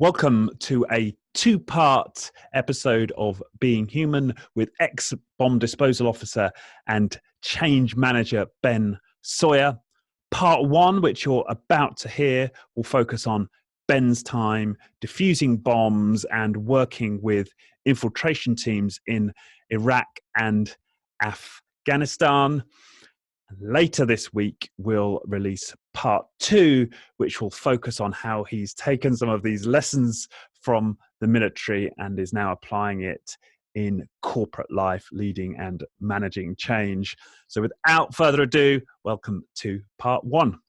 Welcome to a two-part episode of Being Human with ex-bomb disposal officer and change manager Ben Sawyer. Part one, which you're about to hear, will focus on Ben's time defusing bombs and working with infiltration teams in Iraq and Afghanistan. Later this week, we'll release part two, which will focus on how he's taken some of these lessons from the military and is now applying it in corporate life, leading and managing change. So without further ado, welcome to part one.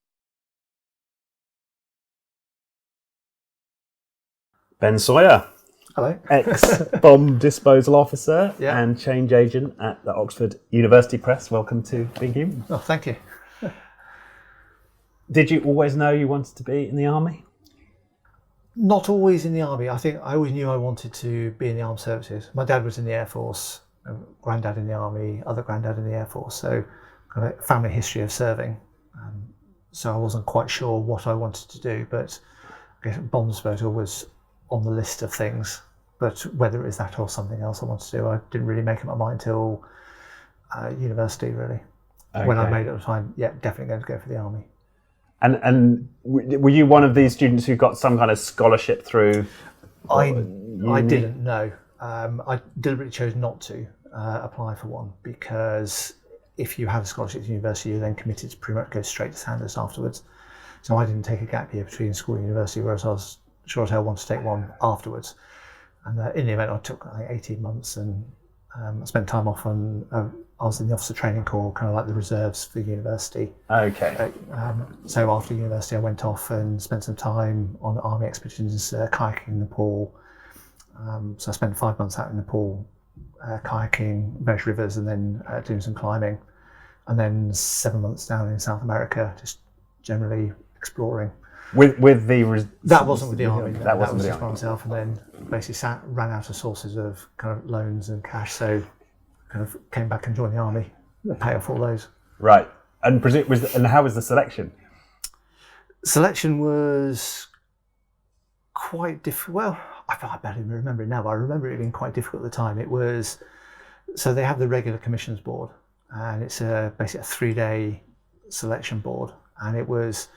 Ben Sawyer. Hello. Ex-bomb disposal officer and change agent at the Oxford University Press. Welcome to Being Human. Oh, thank you. Did you always know you wanted to be in the army? Not always in the army. I think I always knew I wanted to be in the armed services. My dad was in the Air Force, granddad in the army, other granddad in the Air Force. So kind of family history of serving. So I wasn't quite sure what I wanted to do, but I guess bomb disposal was on the list of things, but whether it's that or something else I wanted to do, I didn't really make up my mind till university, really. Okay. When I made it at the time, definitely going to go for the army. And were you one of these students who got some kind of scholarship through? I didn't know. I deliberately chose not to apply for one, because if you have a scholarship to university, you're then committed to pretty much go straight to Sandhurst afterwards. So I didn't take a gap year between school and university, whereas I was sure as hell want to take one afterwards. And in the event, I took 18 months and I spent time off on, I was in the officer training corps, kind of like the reserves for university. Okay. So after university, I went off and spent some time on army expeditions, kayaking in Nepal. So I spent 5 months out in Nepal, kayaking various rivers and then doing some climbing. And then 7 months down in South America, just generally exploring. With the that wasn't with the army. That wasn't was with just the army. by myself, and then basically ran out of sources of kind of loans and cash, so kind of came back and joined the army. The pay off all those. Right, and how was the selection? Selection was quite difficult. Well, I barely remember it now, but I remember it being quite difficult at the time. It was so they have the regular commissions board, and it's basically a 3-day selection board, and it was.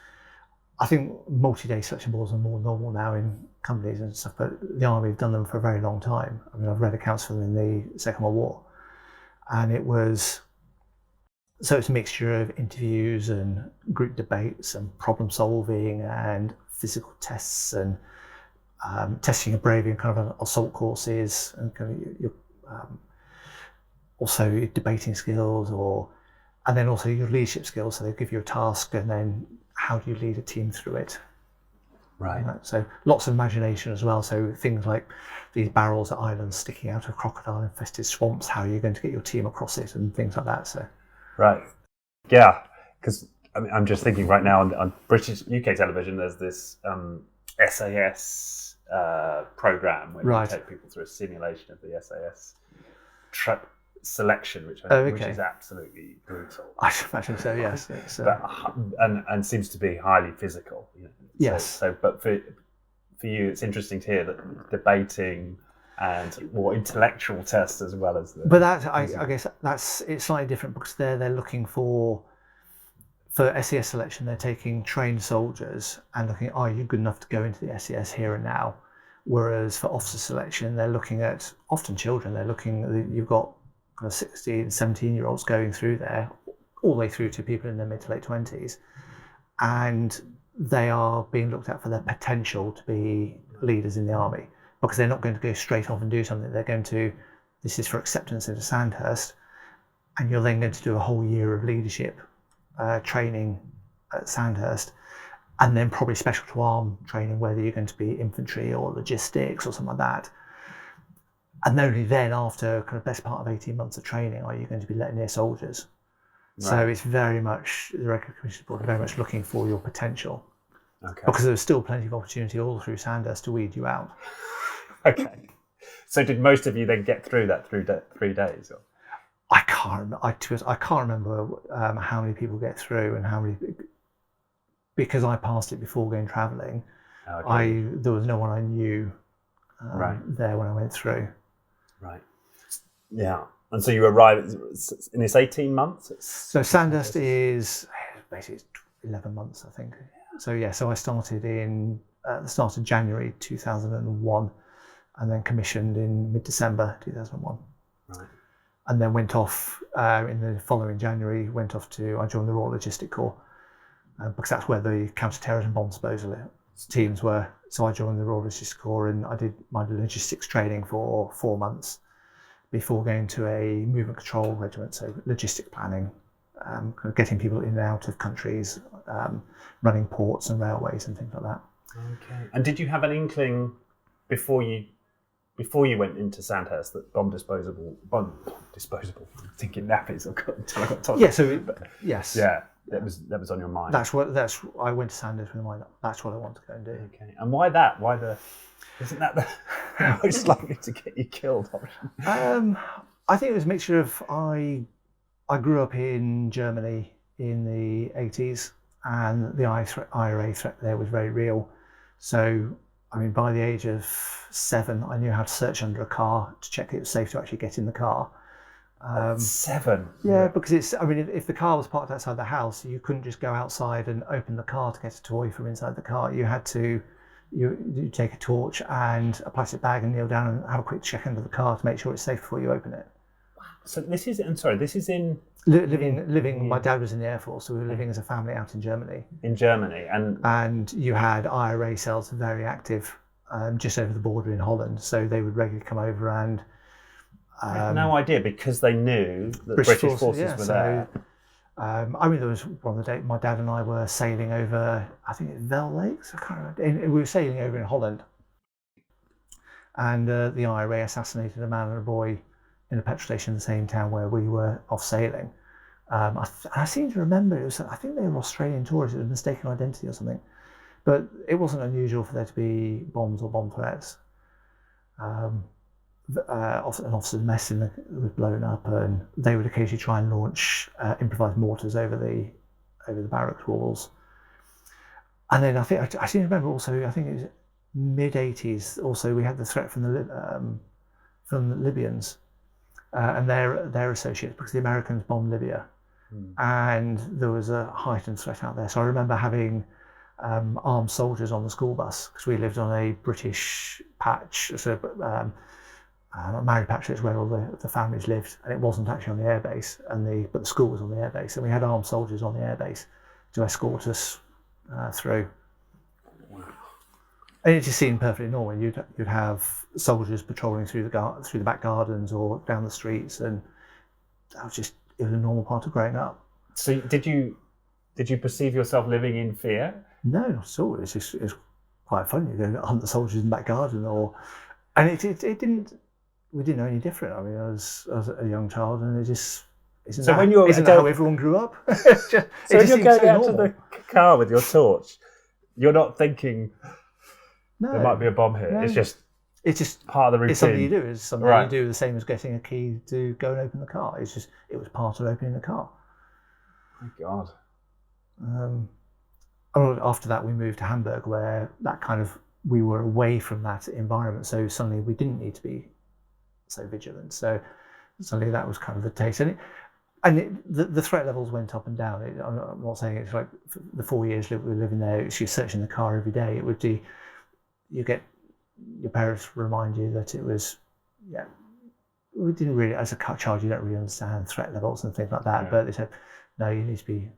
I think multi-day selection boards are more normal now in companies and stuff, but the army have done them for a very long time. I mean, I've read accounts for them in the Second World War, and it's a mixture of interviews and group debates and problem solving and physical tests and testing your bravery and kind of assault courses and kind of also your debating skills and then also your leadership skills. So they give you a task and then how do you lead a team through it? Right. So lots of imagination as well. So things like these barrels at islands sticking out of crocodile-infested swamps, how are you going to get your team across it and things like that. So. Right. Yeah, because I'm just thinking right now on British UK television, there's this SAS program where you take people through a simulation of the SAS selection, which is absolutely brutal. I imagine so. Yes, and seems to be highly physical. You know? Yes. So, but for you, it's interesting to hear that debating and more intellectual tests as well as the. But I guess it's slightly different because they're looking for SES selection. They're taking trained soldiers and looking, are you good enough to go into the SES here and now? Whereas for officer selection, they're looking at often children. They're looking. You've got kind of 16, 17-year-olds going through there, all the way through to people in their mid to late 20s. And they are being looked at for their potential to be leaders in the army, because they're not going to go straight off and do something. They're going to, this is for acceptance into Sandhurst, and you're then going to do a whole year of leadership training at Sandhurst, and then probably special to arm training, whether you're going to be infantry or logistics or something like that. And only then, after kind of best part of 18 months of training, are you going to be let near soldiers. Right. So it's very much, the regular commissions board are very much looking for your potential. Okay. Because there's still plenty of opportunity all through Sandhurst to weed you out. Okay. So did most of you then get through that 3 days? Or? I can't remember how many people get through and how many, because I passed it before going travelling. Okay. There was no one I knew there when I went through. Right. Yeah. And so you arrived in this 18 months? So Sandhurst is basically 11 months, I think. So I started in the start of January 2001 and then commissioned in mid-December 2001. Right. And then went off in the following January, I joined the Royal Logistic Corps because that's where the counter-terrorism bomb disposal teams were. So I joined the Royal Logistic Corps and I did my logistics training for 4 months before going to a movement control regiment, so logistic planning, kind of getting people in and out of countries, running ports and railways and things like that. Okay. And did you have an inkling before you went into Sandhurst that bomb disposable? I'm thinking nappies. I got told. Yeah. Yes. Yeah. That was on your mind. I went to Sandhurst with my mind. That's what I want to go and do. Okay. And why that? Isn't that the most likely to get you killed option? I think it was a mixture of I grew up in Germany in the 80s and the IRA threat there was very real. So, I mean, by the age of 7, I knew how to search under a car to check it was safe to actually get in the car. 7? Yeah, because if the car was parked outside the house, you couldn't just go outside and open the car to get a toy from inside the car. You had to you take a torch and a plastic bag and kneel down and have a quick check under the car to make sure it's safe before you open it. So this is in... Living. My dad was in the Air Force, so we were living as a family out in Germany. And you had IRA cells very active just over the border in Holland, so they would regularly come over and... I had no idea because they knew that British forces were there. There was one of the days my dad and I were sailing over, I think it's Vel Lakes, I can't remember. We were sailing over in Holland, and the IRA assassinated a man and a boy in a petrol station in the same town where we were off sailing. I seem to remember I think they were Australian tourists. It was mistaken identity or something, but it wasn't unusual for there to be bombs or bomb threats. An officer's mess was blown up, and they would occasionally try and launch improvised mortars over the barracks walls. And then I seem to remember also, I think it was mid-80s. Also, we had the threat from the Libyans and their associates, because the Americans bombed Libya, and there was a heightened threat out there. So I remember having armed soldiers on the school bus, because we lived on a British patch. Mary Patrick's where all the families lived, and it wasn't actually on the airbase, but the school was on the airbase, and we had armed soldiers on the airbase to escort us through. Wow. And it just seemed perfectly normal. You'd have soldiers patrolling through the back gardens or down the streets, and it was a normal part of growing up. So did you perceive yourself living in fear? No, not at all. It's quite fun. You go hunt the soldiers in the back garden, and it didn't. We didn't know any different. I mean, I was a young child, and it just isn't that how everyone grew up? So when you're going out to the car with your torch, you're not thinking there might be a bomb here. No. It's just part of the routine. It's something you do. It's something you do, the same as getting a key to go and open the car. It was part of opening the car. My God. After that, we moved to Hamburg, where we were away from that environment. So suddenly we didn't need to be so vigilant. So suddenly that was kind of the taste, and the threat levels went up and down. I'm not saying it's like the 4 years we were living there, you're searching the car every day. It would be, you get your parents remind you that it was, we didn't really, as a child, you don't really understand threat levels and things like that. But they said, no, you need to be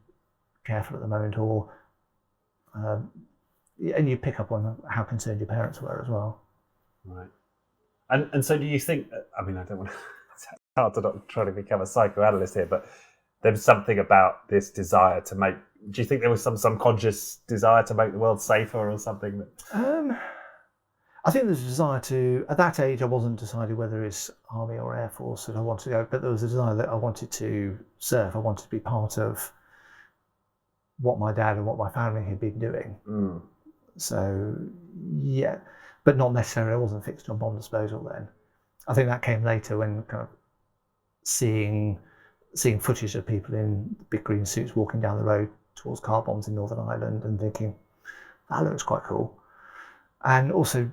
careful at the moment, and you pick up on how concerned your parents were as well. Right. And so do you think, I mean, I don't want to, it's hard to not try to become a psychoanalyst here, but there was something about this desire to make, do you think there was some subconscious desire to make the world safer or something? I think there's a desire to, at that age, I wasn't decided whether it's Army or Air Force that I wanted to go, but there was a desire that I wanted to serve. I wanted to be part of what my dad and what my family had been doing. So, yeah. But not necessarily, I wasn't fixed on bomb disposal then. I think that came later, when kind of seeing footage of people in big green suits walking down the road towards car bombs in Northern Ireland and thinking, that looks quite cool. and also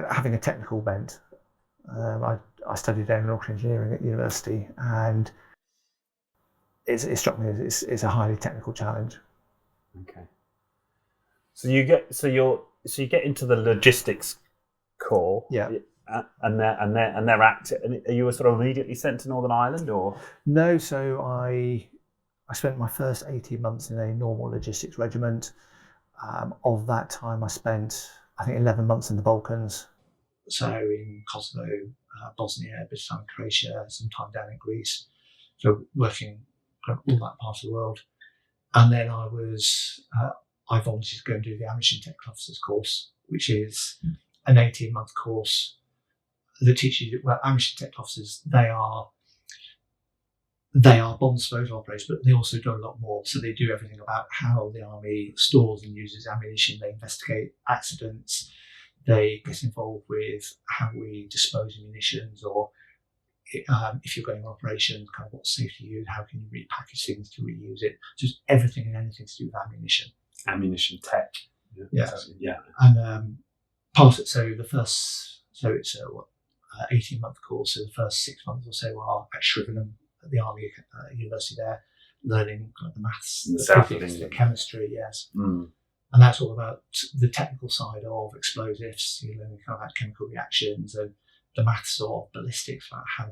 having a technical bent. I studied aeronautical engineering at university, and it struck me as it's a highly technical challenge. Okay. So you get into the logistics core. Yeah. And they're active. And are you sort of immediately sent to Northern Ireland, or? No, so I spent my first 18 months in a normal logistics regiment. Of that time, I spent, I think, 11 months in the Balkans. So in Kosovo, Bosnia, a bit of time in Croatia, some time down in Greece. So working all that part of the world. And then I volunteered to go and do the Ammunition Tech Officers course, which is an 18-month course that teaches you, well, Ammunition Tech Officers, they are bomb disposal operators, but they also do a lot more. So they do everything about how the army stores and uses ammunition. They investigate accidents. They get involved with how we dispose of munitions, or if you're going on operation, kind of what safety you use, how can you repackage things to reuse it. Just everything and anything to do with ammunition. Ammunition tech. Yes. Yeah. And part of it, so it's a 18-month course. So the first 6 months or so are at Shrivenham at the Army University there, learning kind of the maths, the physics, the chemistry, yes. Mm. And that's all about the technical side of explosives. You're learning kind of about chemical reactions and the maths of ballistics, like how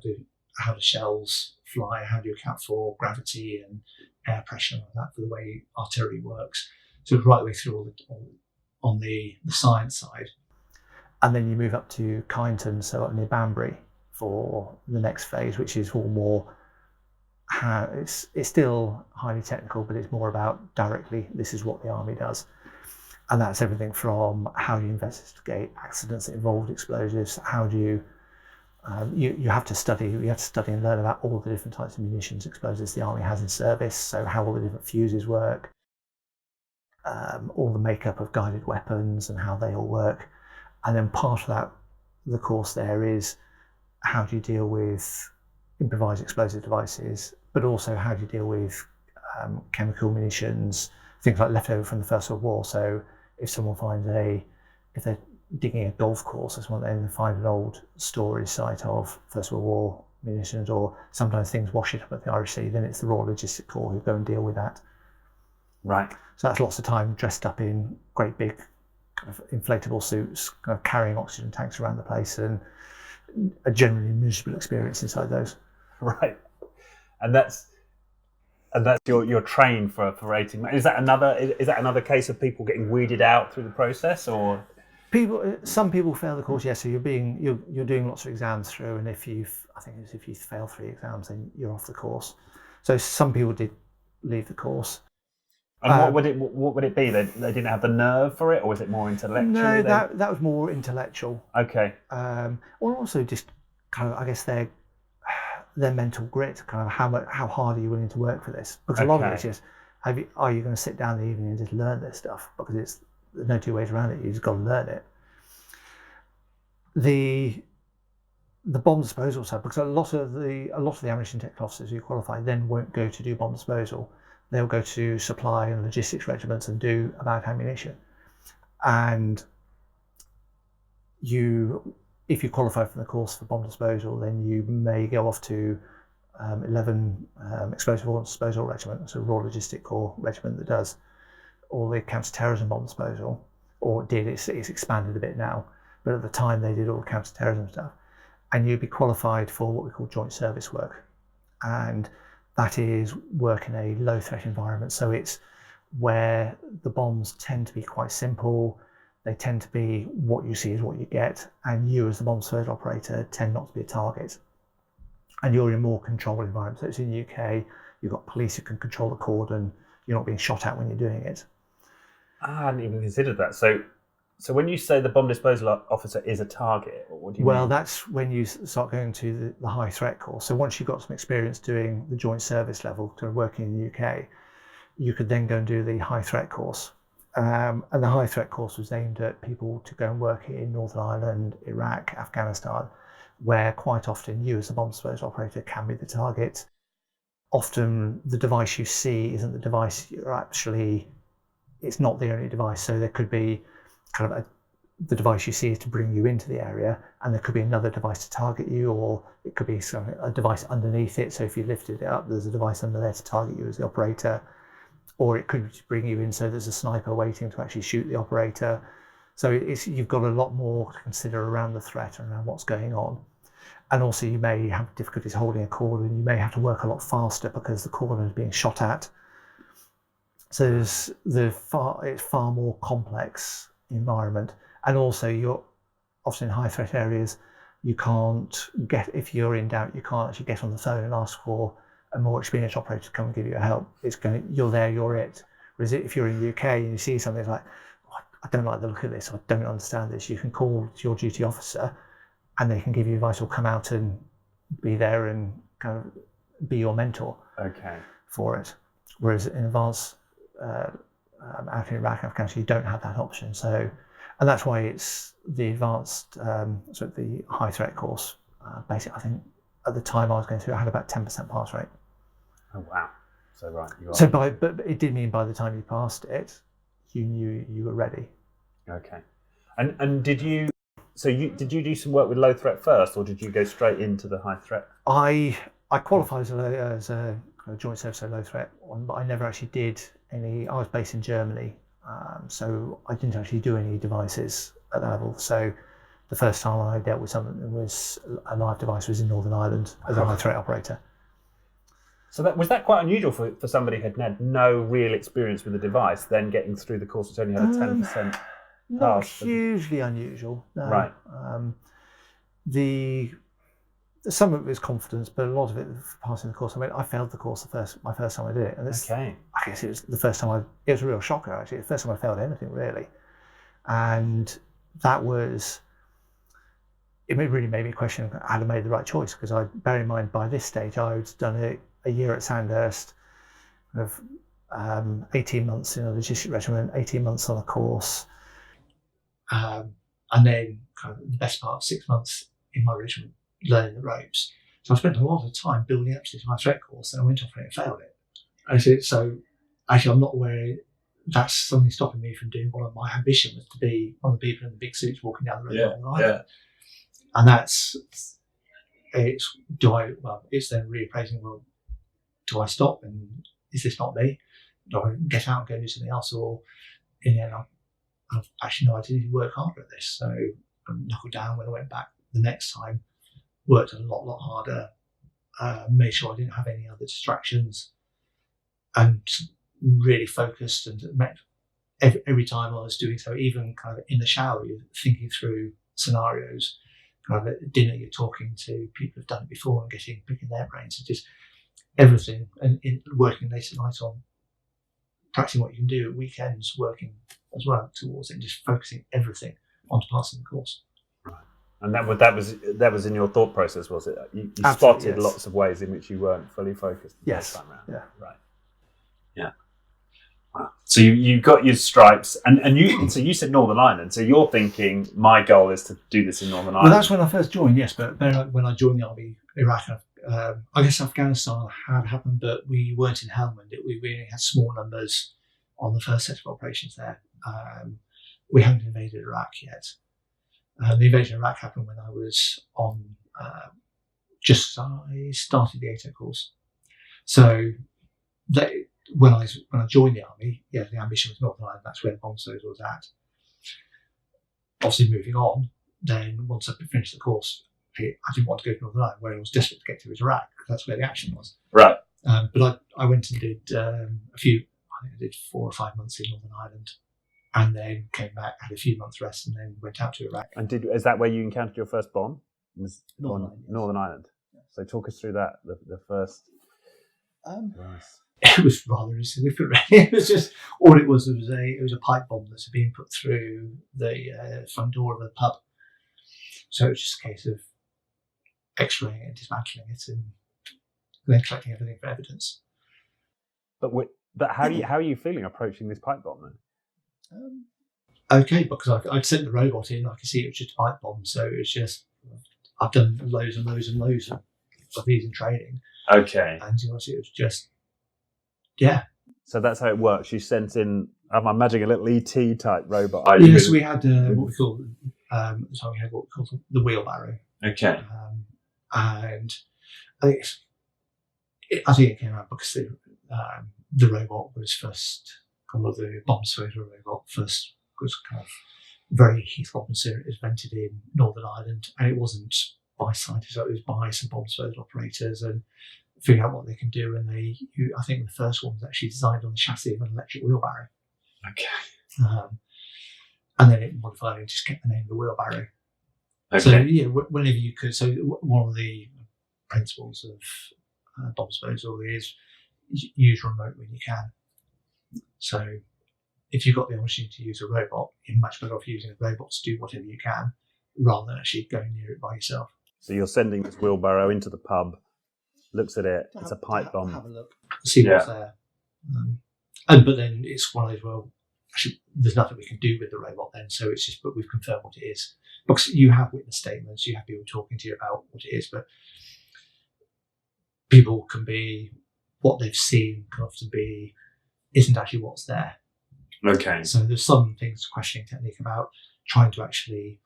do shells fly, how do you account for gravity and air pressure and all that for the way artillery works. So right the way through on the science side. And then you move up to Kyneton, so up near Banbury, for the next phase, which is all more how it's still highly technical, but it's more about directly, this is what the army does. And that's everything from how you investigate accidents that involved explosives, how do you you have to study and learn about all the different types of munitions, explosives the army has in service, so how all the different fuses work, all the makeup of guided weapons and how they all work. And then part of that, the course there is how do you deal with improvised explosive devices, but also how do you deal with chemical munitions, things like leftover from the First World War. So if someone finds if they're digging a golf course or something, and they find an old storage site of First World War munitions, or sometimes things wash it up at the Irish Sea, then it's the Royal Logistic Corps who go and deal with that. Right. So that's lots of time dressed up in great big kind of inflatable suits, kind of carrying oxygen tanks around the place, and a generally miserable experience inside those. Right. And that's you're trained for 18 months. Is that another case of people getting weeded out through the process, or? Some people fail the course, yes. So you're doing lots of exams through, and if you fail 3 exams, then you're off the course. So some people did leave the course. And what would it be? They didn't have the nerve for it, or was it more intellectual? No, that was more intellectual. Okay. Or also just kind of, I guess, their mental grit. Kind of how hard are you willing to work for this? Because a lot of it is just, are you going to sit down in the evening and just learn this stuff? Because there's no two ways around it. You just got to learn it. The bomb disposal side, because a lot of the ammunition tech officers who qualify then won't go to do bomb disposal. They'll go to supply and logistics regiments and do about ammunition. And if you qualify for the course for bomb disposal, then you may go off to 11 explosive ordnance disposal regiment, so Royal Logistic Corps regiment that does all the counter-terrorism bomb disposal, or did. It's expanded a bit now, but at the time they did all the counter-terrorism stuff. And you'd be qualified for what we call joint service work, and that is work in a low-threat environment. So it's where the bombs tend to be quite simple. They tend to be what you see is what you get, and you as the bomb disposal operator tend not to be a target. And you're in a more controlled environment. So it's in the UK, you've got police who can control the cordon, you're not being shot at when you're doing it. I hadn't even considered that. So when you say the bomb disposal officer is a target, what do you mean? Well, that's when you start going to the high threat course. So once you've got some experience doing the joint service level, to working in the UK, you could then go and do the high threat course. And the high threat course was aimed at people to go and work in Northern Ireland, Iraq, Afghanistan, where quite often you as a bomb disposal operator can be the target. Often the device you see isn't the device you're actually, it's not the only device. So there could be kind of the device you see is to bring you into the area, and there could be another device to target you, or it could be a device underneath it. So if you lifted it up, there's a device under there to target you as the operator, or it could bring you in so there's a sniper waiting to actually shoot the operator. So you've got a lot more to consider around the threat and around what's going on. And also you may have difficulties holding a caller, and you may have to work a lot faster because the caller is being shot at. So it's far more complex environment. And also you're often in high threat areas, you can't get, if you're in doubt, you can't actually get on the phone and ask for a more experienced operator to come and give you help. You're there, you're it. Whereas if you're in the UK and you see something like, I don't like the look of this, I don't understand this, you can call your duty officer and they can give you advice or come out and be there and kind of be your mentor for it. Whereas in advanced out in Iraq, Afghanistan, you don't have that option. So, and that's why it's the advanced, the high threat course. Basically, I think at the time I was going through, I had about 10% pass rate. Oh wow! So right, but it did mean by the time you passed it, you knew you were ready. Okay, and did you do some work with low threat first, or did you go straight into the high threat? I qualified as a joint service low threat one, but I never actually did any. I was based in Germany, so I didn't actually do any devices at that level. So the first time I dealt with something that was a live device was in Northern Ireland as a high threat operator. So was that quite unusual for somebody who had no real experience with the device, then getting through the course, it's only had a 10% Not pass? hugely unusual. No. Right. Some of it was confidence, but a lot of it passing the course. I mean, I failed the course my first time I did it, and I guess it was the first time it was a real shocker actually. The first time I failed anything really, and that was. It really made me question had I made the right choice, because bear in mind by this stage I'd done a year at Sandhurst, of 18 months in a logistic regiment, 18 months on a course, and then kind of the best part of 6 months in my regiment learning the ropes. So I spent a lot of time building up to this high threat course, and I went off and failed it. And so actually I'm not aware that's something stopping me from doing one of my ambition was to be one of the people in the big suits walking down the road. Yeah. And it's then reappraising, well, do I stop and is this not me? Do I get out and go do something else? Or in the end, I've actually no, I didn't need to work harder at this. So I knuckled down when I went back the next time, worked a lot harder, made sure I didn't have any other distractions, and really focused and met every time I was doing so, even kind of in the shower, you're thinking through scenarios. Kind of at dinner, you're talking to people who've done it before and picking their brains, and just everything, and working late at night on practicing what you can do at weekends, working as well towards it, and just focusing everything onto passing the course. Right. And that was in your thought process, was it? You spotted lots of ways in which you weren't fully focused. Yes. Time around. Yeah. Right. Yeah. Wow. So you got your stripes, and you said Northern Ireland. So you're thinking my goal is to do this in Northern Ireland. Well, that's when I first joined. Yes, but then when I joined the army, Iraq, I guess Afghanistan had happened, but we weren't in Helmand. We only had small numbers on the first set of operations there. We hadn't invaded Iraq yet. The invasion of Iraq happened when I was on I started the ATO course. So when I joined the army, the ambition was Northern Ireland. That's where the bomb disposal was at. Obviously, moving on, then once I finished the course, I didn't want to go to Northern Ireland. Where I was desperate to get to was Iraq, because that's where the action was. Right. But I went and did I think I did 4 or 5 months in Northern Ireland, and then came back, had a few months rest, and then went out to Iraq. And is that where you encountered your first bomb? Northern Ireland. Northern Ireland. Yes. So talk us through that. The first. It was rather insignificant, really. It was just all it was. It was a pipe bomb that's been put through the front door of a pub. So it was just a case of X-raying it and dismantling it, and then collecting everything for evidence. But how are you feeling approaching this pipe bomb then? Okay, because I'd sent the robot in, I could see it was just a pipe bomb. So it's just I've done loads and loads and loads of these in training. Okay. And it was just, So that's how it works. You sent in I'm imagining a little ET type robot. Yes, we had what we call the wheelbarrow. Okay. And I think it came out because the robot was first, or the bomb disposal robot first was kind of very Heath Robinson. It was invented in Northern Ireland, and it wasn't by scientists, it was by some bomb disposal operators and figuring out what they can do. And I think the first one was actually designed on the chassis of an electric wheelbarrow. Okay. And then it modified and just kept the name of the wheelbarrow. Okay. So yeah, whenever you could. So one of the principles of bomb disposal is use remote when you can. So if you've got the opportunity to use a robot, you're much better off using a robot to do whatever you can rather than actually going near it by yourself. So you're sending this wheelbarrow into the pub, looks at it, it's a pipe bomb. Have a look, see what's there. But then it's one of those, well, actually, there's nothing we can do with the robot then, so it's just, but we've confirmed what it is. Because you have witness statements, you have people talking to you about what it is, but people can be, what they've seen can often be, isn't actually what's there. Okay. So there's some things, questioning technique about trying to actually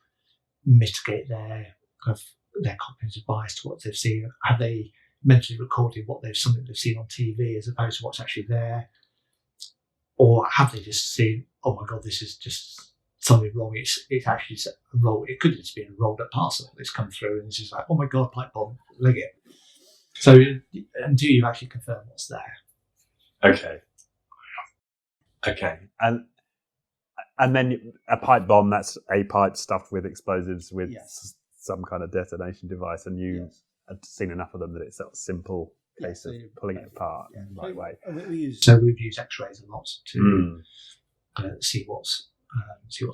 mitigate their cognitive bias to what they've seen. Have they mentally recorded something they've seen on TV as opposed to what's actually there? Or have they just seen, oh my God, this is just something wrong. It's actually a roll. It could just be a rolled up parcel that's come through and it's just like, oh my God, pipe bomb, leg it. So until you actually confirm what's there. Okay. And then a pipe bomb, that's a pipe stuffed with explosives with some kind of detonation device, and you had seen enough of them that it's a simple case of pulling it apart in the right way. So we've used X-rays a lot to see what's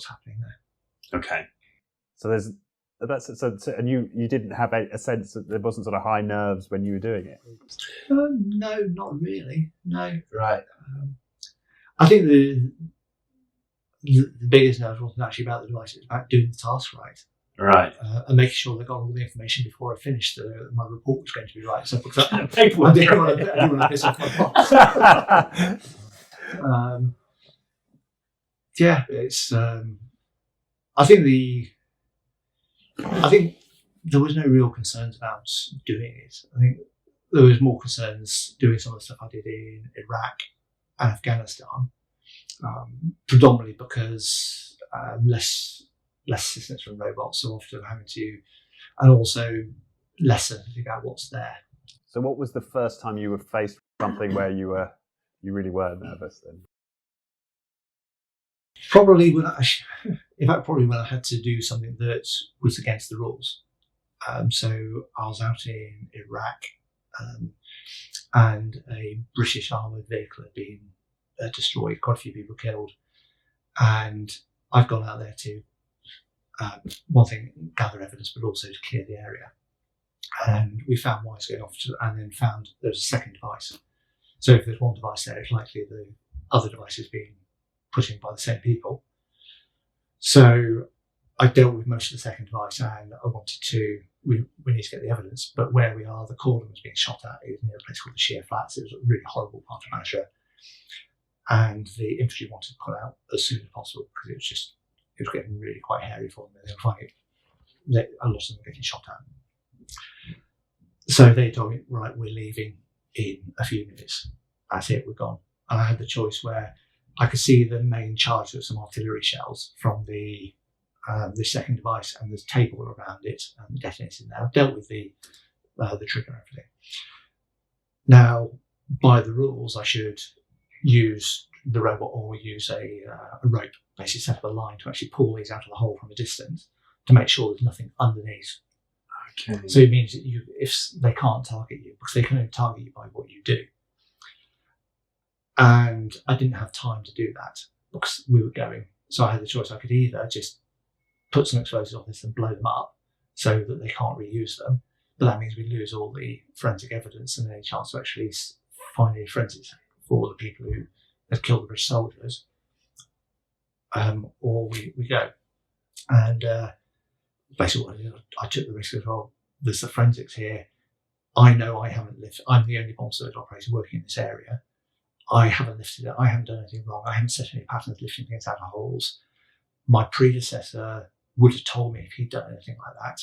happening there. Okay. So and you didn't have a sense that there wasn't sort of high nerves when you were doing it? No, not really. No. Right. I think the biggest nerve wasn't actually about the device; it's about doing the task right. Right. And making sure they got all the information before I finished. My report was going to be right. So because I didn't want to piss off my boss. It's. I think there was no real concerns about doing it. I think there was more concerns doing some of the stuff I did in Iraq and Afghanistan, predominantly because less assistance from robots, so often having to, and also less certainty about what's there. So what was the first time you were faced with something where you really were nervous then? Probably when I had to do something that was against the rules. So I was out in Iraq, and a British armoured vehicle had been destroyed, quite a few people killed, and I've gone out there to one thing, gather evidence, but also to clear the area. And we found wires going off, and then found there was a second device. So if there's one device there, it's likely the other device is being put in by the same people. So I dealt with most of the second device, and I wanted to, we need to get the evidence, but where we are, the cordon was being shot at is near a place called the Sheer Flats. It was a really horrible part of Manchester. And the infantry wanted to pull out as soon as possible because it was getting really quite hairy for them. They were finding a lot of them getting shot at. So they told me, right, we're leaving in a few minutes. That's it, we're gone. And I had the choice where I could see the main charge of some artillery shells from the second device, and there's a table around it and the detonators in there. I've dealt with the trigger and everything. Now, by the rules, I should use the robot or use a rope, basically set up a line to actually pull these out of the hole from a distance to make sure there's nothing underneath. Okay. So it means that if they can't target you, because they can only target you by what you do. And I didn't have time to do that because we were going. So I had the choice. I could either just put some explosives on this and blow them up so that they can't reuse them, but that means we lose all the forensic evidence and any chance to actually find any forensics for the people who had killed the British soldiers, or we go. And basically I took the risk as well. There's the forensics here. I know I haven't lived. I'm the only bomb surge operator working in this area. I haven't lifted it. I haven't done anything wrong. I haven't set any patterns lifting things out of holes. My predecessor would have told me if he'd done anything like that.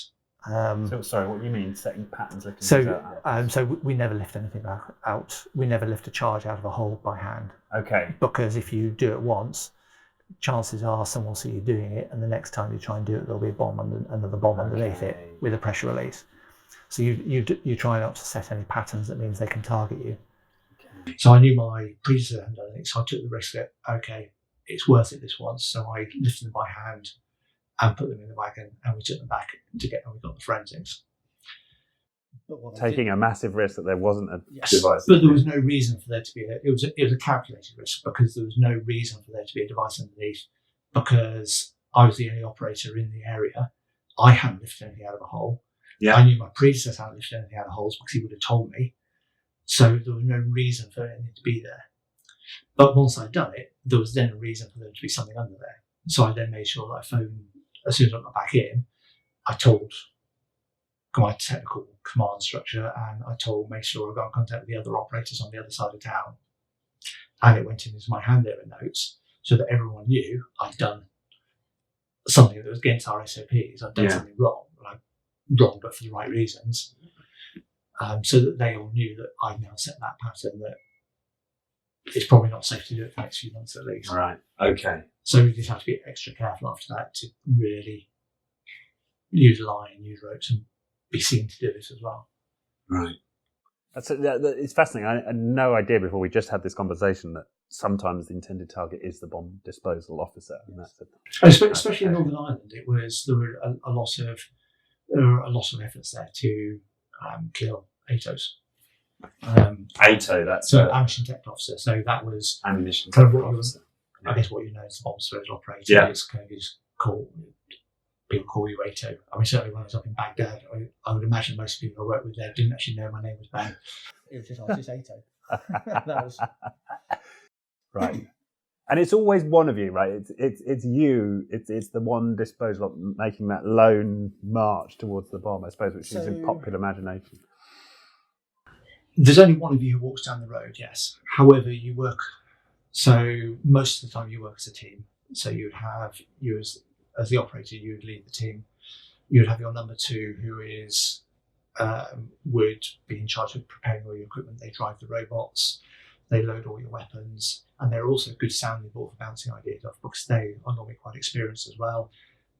So sorry, what do you mean setting patterns lifting So, things out? So we never lift anything out. We never lift a charge out of a hole by hand. Okay. Because if you do it once, chances are someone will see you doing it, and the next time you try and do it, there'll be a bomb another bomb underneath it with a pressure release. So you try not to set any patterns that means they can target you. Okay. So I knew my predecessor hadn't done anything, so I took the risk that okay, it's worth it this once. So I lifted them by hand and put them in the wagon, and we took them back and we got the forensics. Taking a massive risk that there wasn't a device. But there was no reason for there to be it was a calculated risk, because there was no reason for there to be a device underneath, because I was the only operator in the area. I hadn't lifted anything out of a hole. Yeah. I knew my predecessor hadn't lifted anything out of holes because he would have told me. So there was no reason for anything to be there. But once I'd done it, there was then a reason for there to be something under there. So I then made sure that I phoned, as soon as I got back in, I told my technical command structure, and made sure I got in contact with the other operators on the other side of town. And it went into my handover notes so that everyone knew I'd done something that was against our SOPs. I'd done something wrong, but for the right reasons. So that they all knew that I'd now set that pattern that it's probably not safe to do it for the next few months at least. Right. Okay. So we just have to be extra careful after that to really use line, use ropes, and be seen to do it as well. Right. It's fascinating. I had no idea before we just had this conversation that sometimes the intended target is the bomb disposal officer. And especially in Northern Ireland, there were a lot of efforts there to kill ATOs. ATO, that's ammunition technical officer. So that was ammunition kind of technical officer. I guess what you know as the bomb disposal operator. Yeah. It's kind of people call you ATO. I mean, certainly when I was up in Baghdad, I would imagine most people I worked with there didn't actually know my name was Ben. It was just ATO. That was right. And it's always one of you, right? It's you. It's the one disposal making that lone march towards the bomb, I suppose, which is in popular imagination. There's only one of you who walks down the road, yes. However, you work. So most of the time you work as a team. So you would have as the operator, you would lead the team. You would have your number two, who is would be in charge of preparing all your equipment. They drive the robots, they load all your weapons, and they're also a good sounding board for bouncing ideas off, because they are normally quite experienced as well.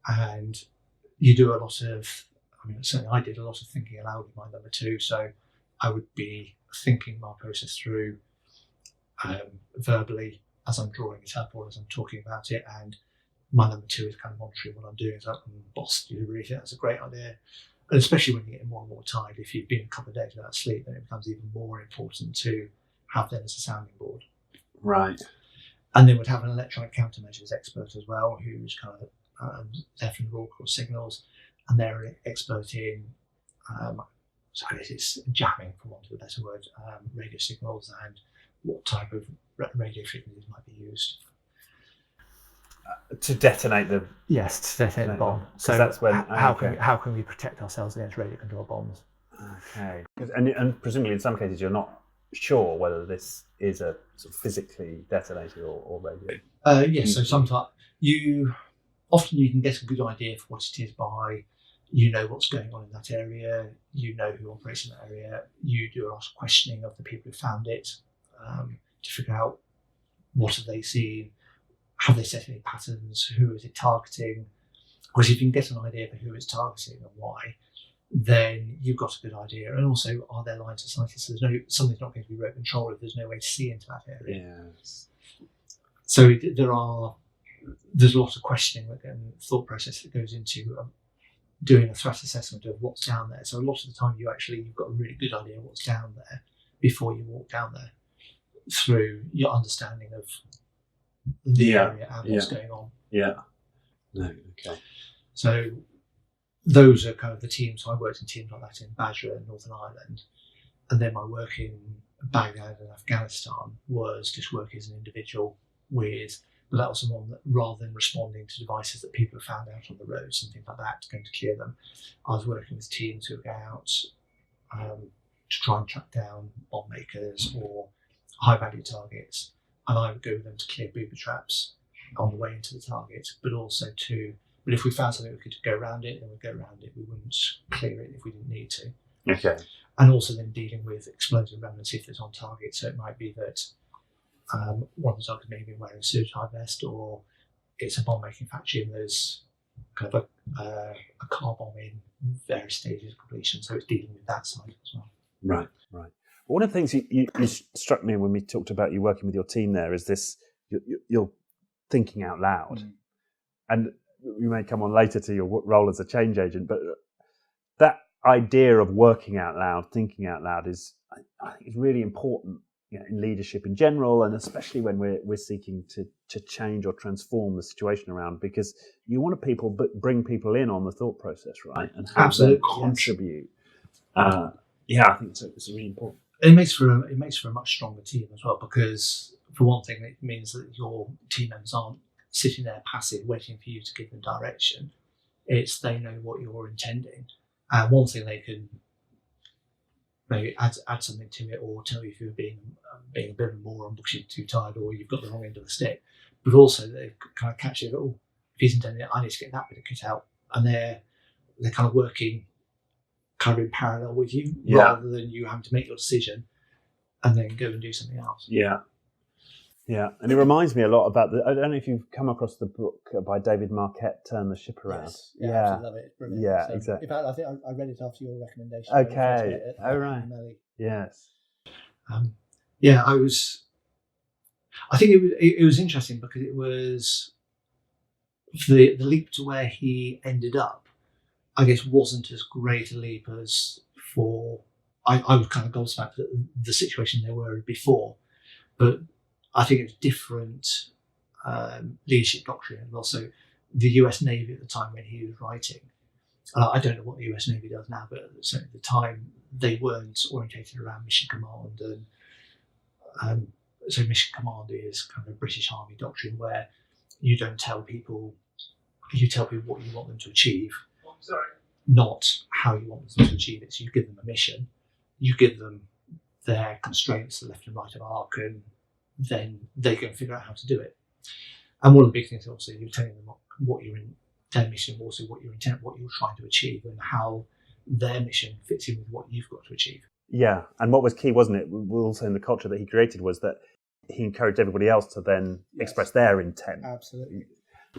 And you do a lot of, certainly I did a lot of thinking aloud with my number two. So I would be thinking my process through verbally as I'm drawing it up or as I'm talking about it, and my number two is kind of monitoring what I'm doing. It's like, boss, do you really think that's a great idea? And especially when you get more and more tired, if you've been a couple of days without sleep, then it becomes even more important to have them as a sounding board. Right. And then we'd have an electronic countermeasures expert as well, who's kind of there from the raw core signals, and they're an expert in, so I guess it's jamming, for want of a better word, radio signals and what type of radio frequencies might be used. To detonate the bomb. So that's when how can we protect ourselves against radio control bombs? Okay, and presumably in some cases you're not sure whether this is a sort of physically detonated or radio. Yes. So sometimes you can get a good idea for what it is by what's going on in that area, who operates in that area. You do a lot of questioning of the people who found it to figure out what have they seen. Have they set any patterns? Who is it targeting? Because if you can get an idea for who it's targeting and why, then you've got a good idea. And also, are there lines of sight? So something's not going to be remote control if there's no way to see into that area. Yes. So there's a lot of questioning and thought process that goes into doing a threat assessment of what's down there. So a lot of the time, you've got a really good idea of what's down there before you walk down there, through your understanding of the area and what's going on. Yeah. No, okay. So those are kind of the teams. So I worked in teams like that in Basra and Northern Ireland. And then my work in Baghdad and Afghanistan was just working as an individual but that was someone that, rather than responding to devices that people have found out on the roads and things like that, going to clear them, I was working with teams who would go out to try and track down bomb makers or high value targets, and I would go with them to clear booby traps on the way into the target, but if we found something we could go around it, then we'd go around it. We wouldn't clear it if we didn't need to. Okay. And also then dealing with explosive remnants if it's on target. So it might be that one of the targets may be wearing a suicide vest, or it's a bomb making factory and there's kind of a car bomb in various stages of completion. So it's dealing with that side as well. Right. One of the things you struck me when we talked about you working with your team there is this, you're thinking out loud. And you may come on later to your role as a change agent, but that idea of working out loud, thinking out loud is, I think, is really important, in leadership in general, and especially when we're seeking to change or transform the situation around, because you want to bring people in on the thought process, right? And have them contribute. Yes. I think it's really important. It makes for a much stronger team as well, because for one thing, it means that your team members aren't sitting there passive, waiting for you to give them direction. It's they know what you're intending. And one thing they can maybe add something to it, or tell you if you're being a bit of a moron because you're too tired or you've got the wrong end of the stick. But also they kind of catch you, if he's intending it, I need to get that bit of kit out. And they're kind of working kind of in parallel with you, rather than you having to make your decision and then go and do something else. Yeah. And it reminds me a lot about I don't know if you've come across the book by David Marquette, Turn the Ship Around. Yes. Yeah, I absolutely love it. It's brilliant. Yeah, so, exactly. In fact, I think I read it after your recommendation. Okay. Right. Yes. I think it was interesting because it was the leap to where he ended up, I guess, wasn't as great a leap as for I was kind of gobsmacked at the situation they were in before, but I think it's different leadership doctrine, and also the US Navy at the time when he was writing. I don't know what the US Navy does now, but certainly at the time they weren't orientated around mission command, and so mission command is kind of a British Army doctrine where you don't tell people, you tell people what you want them to achieve, not how you want them to achieve it. So you give them a mission, you give them their constraints, the left and right of arc, and then they go and figure out how to do it. And one of the big things, also, you're telling them what you're in their mission, also what your intent, what you're trying to achieve, and how their mission fits in with what you've got to achieve. Yeah, and what was key, wasn't it, also in the culture that he created, was that he encouraged everybody else to then express their intent. Absolutely.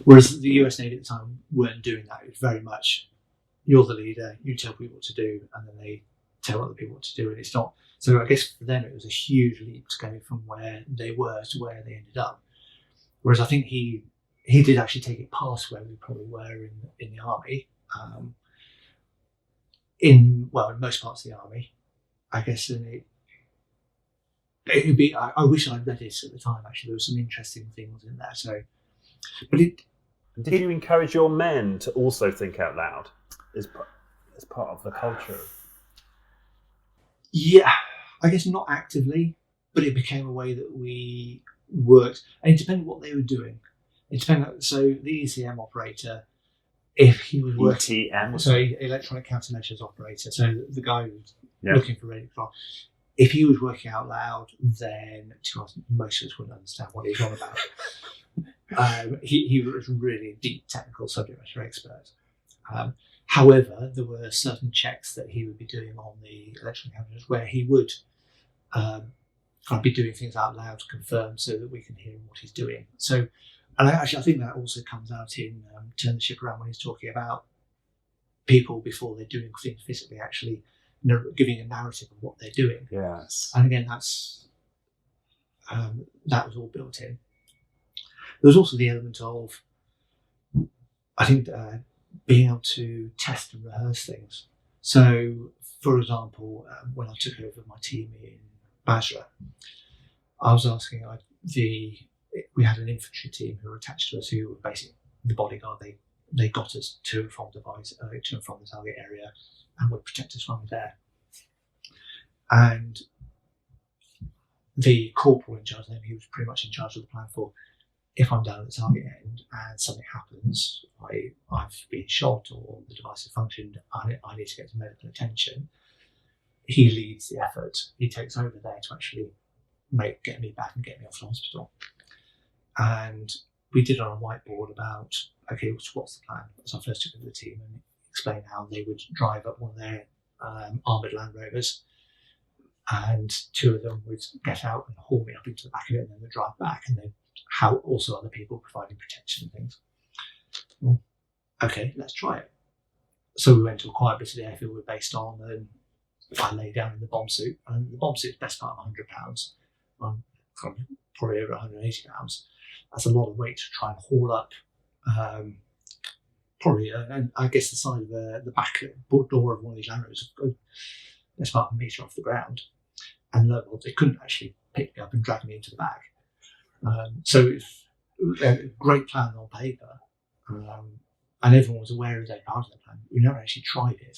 Whereas the US Navy at the time weren't doing that. It was very much, you're the leader, you tell people what to do, and then they tell other people what to do. And it's not. So I guess for them it was a huge leap to go from where they were to where they ended up. Whereas I think he did actually take it past where we probably were in the army. In most parts of the army, I guess. And it'd be. I wish I'd read it at the time. Actually, there were some interesting things in there. So, but did you encourage your men to also think out loud as part of the culture? Yeah, I guess not actively, but it became a way that we worked, and it depended what they were doing. It depended. So the ECM operator, if he was working, so electronic countermeasures operator, so the guy who's looking for radio control, if he was working out loud, then most of us wouldn't understand what he was on about. He was really a deep technical subject matter expert. However, there were certain checks that he would be doing on the electronic cameras where he would be doing things out loud to confirm, so that we can hear what he's doing. So, and I think that also comes out in Turn the Ship Around, when he's talking about people before they're doing things physically, actually giving a narrative of what they're doing. Yes. And again, that was all built in. There was also the element of, I think, being able to test and rehearse things. So, for example, when I took over my team in Basra, I was asking we had an infantry team who were attached to us, who were basically the bodyguard. They got us to and from the target area and would protect us when we were there. And the corporal in charge of them, he was pretty much in charge of the plan for, if I'm down at the target end and something happens, I've been shot or the device has functioned, I need to get to medical attention. He leads the effort. He takes over there to actually get me back and get me off to hospital. And we did on a whiteboard about, okay, what's the plan? So I first took it to the team and explained how they would drive up one of their armoured Land Rovers, and two of them would get out and haul me up into the back of it, and then they'd drive back, and then how also other people providing protection and things. Well, okay, let's try it. So we went to a quiet bit of the airfield we were based on, and I lay down in the bomb suit, and the bomb suit's best part of 100 pounds. I'm probably over 180 pounds. That's a lot of weight to try and haul up. Probably, I guess the side of the back door of one of these Land Rovers, best part of a metre off the ground. And they couldn't actually pick me up and drag me into the bag. So it was a great plan on paper. And everyone was aware of their part of the plan. We never actually tried it.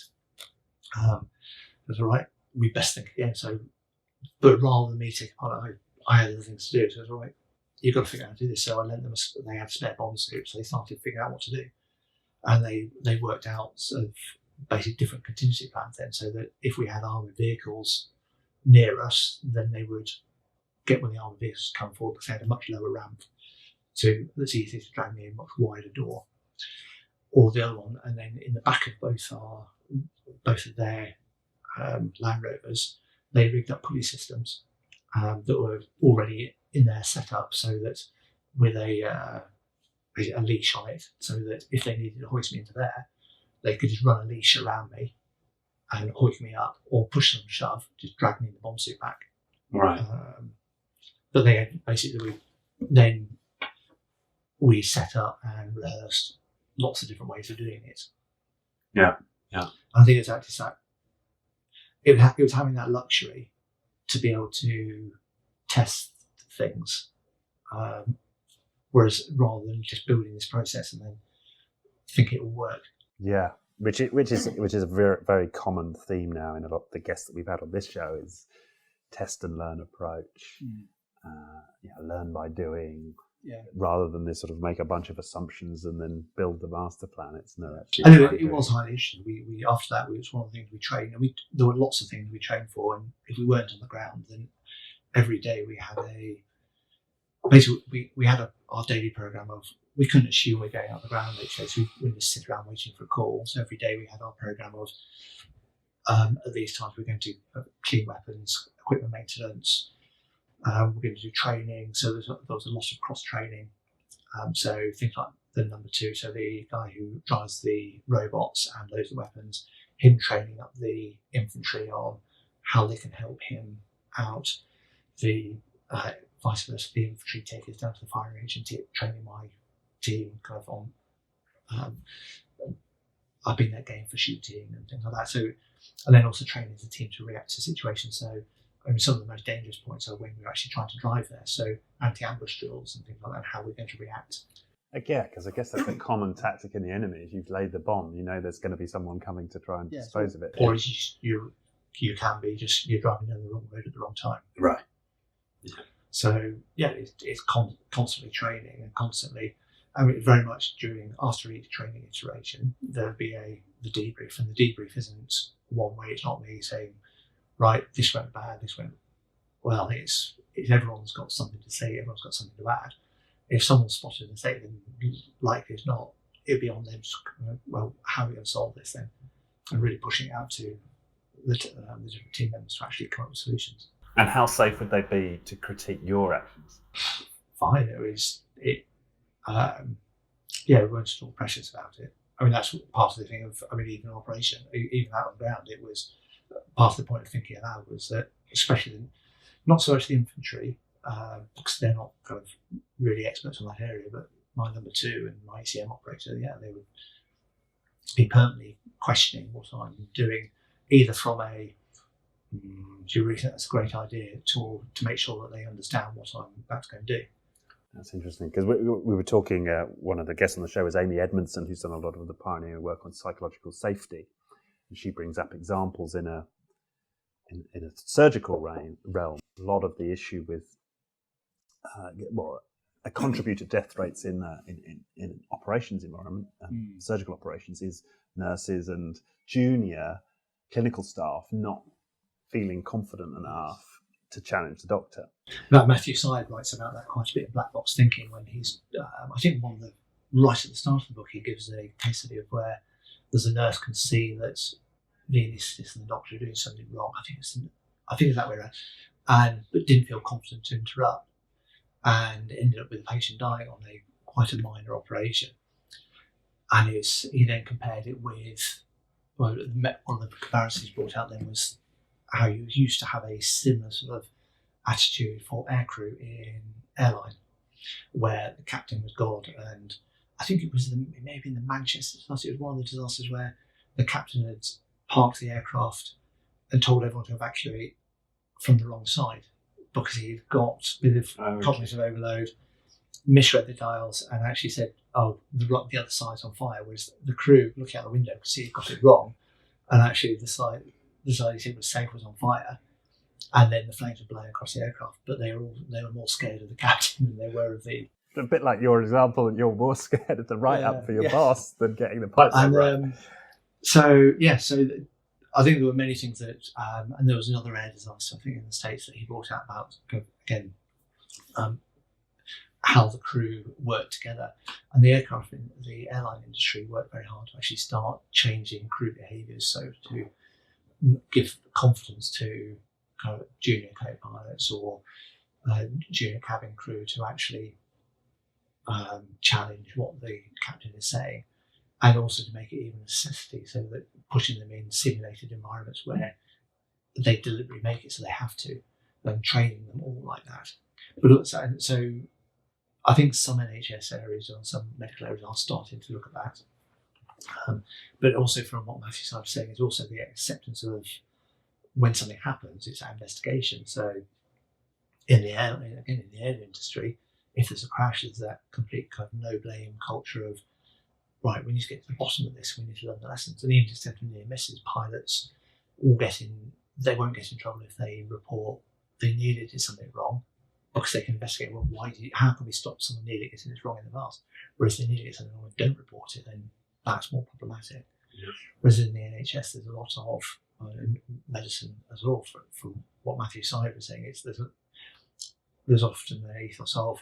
It was all right, we best think again. So, but rather than me take part of it, I had other things to do. So it was all right, you've got to figure out how to do this. So I lent them, they had spare bomb suits, so they started to figure out what to do. And they worked out sort of basically different contingency plans then, so that if we had armoured vehicles near us, then they would get when the armoured vehicles come forward, because they had a much lower ramp that's easier to drag me in, much wider door. Or the other one, and then in the back of both of their Land Rovers, they rigged up pulley systems that were already in there set up, so that with a leash on it, so that if they needed to hoist me into there, they could just run a leash around me and hoist me up, or push them and shove, just drag me in the bomb suit back. Right. But they had basically we set up and rehearsed lots of different ways of doing it. Yeah. I think it's actually that it was having that luxury to be able to test things, whereas rather than just building this process and then think it will work. Yeah, which is a very, very common theme now in a lot of the guests that we've had on this show is test and learn approach. Learn by doing. Yeah. Rather than this sort of make a bunch of assumptions and then build the master plan, it's no. Actually, I know it was highly interesting. We after that, it was one of the things we trained, and there were lots of things we trained for. And if we weren't on the ground, then every day we had we had our daily program of, we couldn't assume we're going on the ground each day, so we wouldn't just sit around waiting for a call. So every day we had our program of at these times we're going to clean weapons, equipment maintenance. We're going to do training, so there was a lot of cross training. So things like the number 2, so the guy who drives the robots and loads of weapons, him training up the infantry on how they can help him out. The vice versa, the infantry takers down to the firing range and training my team kind of on. I've been that game for shooting and things like that. So, and then also training the team to react to situations. So. I mean, some of the most dangerous points are when we're actually trying to drive there. So anti-ambush drills and things like that, and how we're going to react. Yeah, because I guess that's a common tactic in the enemy. If you've laid the bomb, you know there's going to be someone coming to try and dispose of it. Or you can be just you're driving down the wrong road at the wrong time. Right. Yeah. So it's constantly training and constantly. I mean, very much after each training iteration, there'll be the debrief, and the debrief isn't one way. It's not me saying, right, this went bad, this went well. It's everyone's got something to say, everyone's got something to add. If someone's spotted a mistake, then likely it's not, it'd be on them to, well, how are we going to solve this then? And really pushing it out to the different team members to actually come up with solutions. And how safe would they be to critique your actions? Fine, we weren't at all precious about it. I mean, that's part of the thing of, even operation, even out on the ground, it was, part of the point of thinking aloud was that, especially not so much the infantry, because they're not kind of really experts on that area, but my number 2 and my ECM operator, they would be permanently questioning what I'm doing, either from do you really think that's a great idea, to make sure that they understand what I'm about to go and do. That's interesting, because we were talking, one of the guests on the show was Amy Edmondson, who's done a lot of the pioneering work on psychological safety. And she brings up examples in a surgical realm. A lot of the issue with a contributor death rates in operations environment, surgical operations, is nurses and junior clinical staff not feeling confident enough to challenge the doctor. But Matthew Sawyer writes about that quite a bit in Black Box Thinking when he's, I think right at the start of the book, he gives a case study of where there's a nurse can see that the anaesthetist and the doctor are doing something wrong. I think it's that way around, but didn't feel confident to interrupt, and ended up with the patient dying on quite a minor operation. And he then compared it with, one of the comparisons brought out then was how you used to have a similar sort of attitude for aircrew in airline, where the captain was God, and I think it may have been the Manchester disaster. It was one of the disasters where the captain had parked the aircraft and told everyone to evacuate from the wrong side because he'd got a bit of cognitive overload, misread the dials, and actually said, "Oh, the other side's on fire." Whereas the crew looking out the window could see he got it wrong, and actually the side he said was safe was on fire. And then the flames were blowing across the aircraft, but they were more scared of the captain than they were of the. A bit like your example, that you're more scared of the write-up for your boss than getting the pipe right. So I think there were many things that, and there was another air disaster, I think, in the States that he brought out about, again, how the crew worked together. And the airline industry worked very hard to actually start changing crew behaviours, so to give confidence to kind of junior co-pilots or junior cabin crew to actually challenge what the captain is saying, and also to make it even a necessity, so that pushing them in simulated environments where they deliberately make it so they have to, and training them all like that. But also, so I think some NHS areas or some medical areas are starting to look at that. But also, from what Matthew Sawyer was saying, is also the acceptance of when something happens, it's our investigation. So in the air industry, if there's a crash, there's that complete kind of no blame culture of, right, we need to get to the bottom of this, we need to learn the lessons. And even just near misses, pilots they won't get in trouble if they report they nearly did something wrong, because they can investigate, well, how can we stop someone nearly getting this wrong in the past? Whereas if they nearly get something wrong and don't report it, then that's more problematic. Yeah. Whereas in the NHS, there's a lot of medicine as well, from what Matthew Sawyer was saying, there's often the ethos of,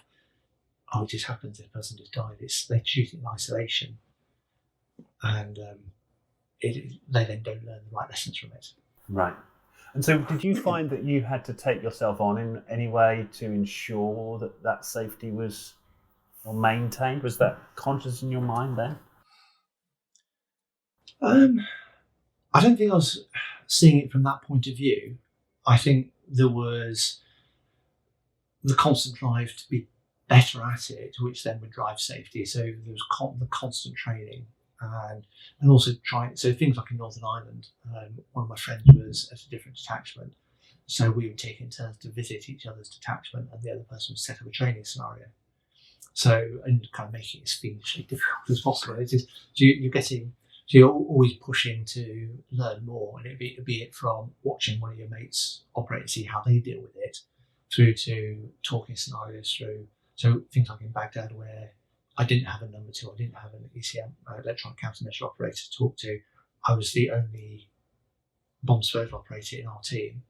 oh, it just happens, if a person just died. They treat it in isolation, and they then don't learn the right lessons from it. Right. And so did you find that you had to take yourself on in any way to ensure that safety was maintained? Was that conscious in your mind then? I don't think I was seeing it from that point of view. I think there was the constant drive to be better at it, which then would drive safety. So there was the constant training, and also trying. So things like in Northern Ireland, one of my friends was at a different detachment, so we would take in turns to visit each other's detachment, and the other person would set up a training scenario. So, and kind of making it as fiendishly difficult as possible. It's just, you're always pushing to learn more, and it'd be it from watching one of your mates operate and see how they deal with it, through to talking scenarios through. So things like in Baghdad, where I didn't have a number two, I didn't have an ECM, electronic countermeasure operator, to talk to. I was the only bomb disposal operator in our team,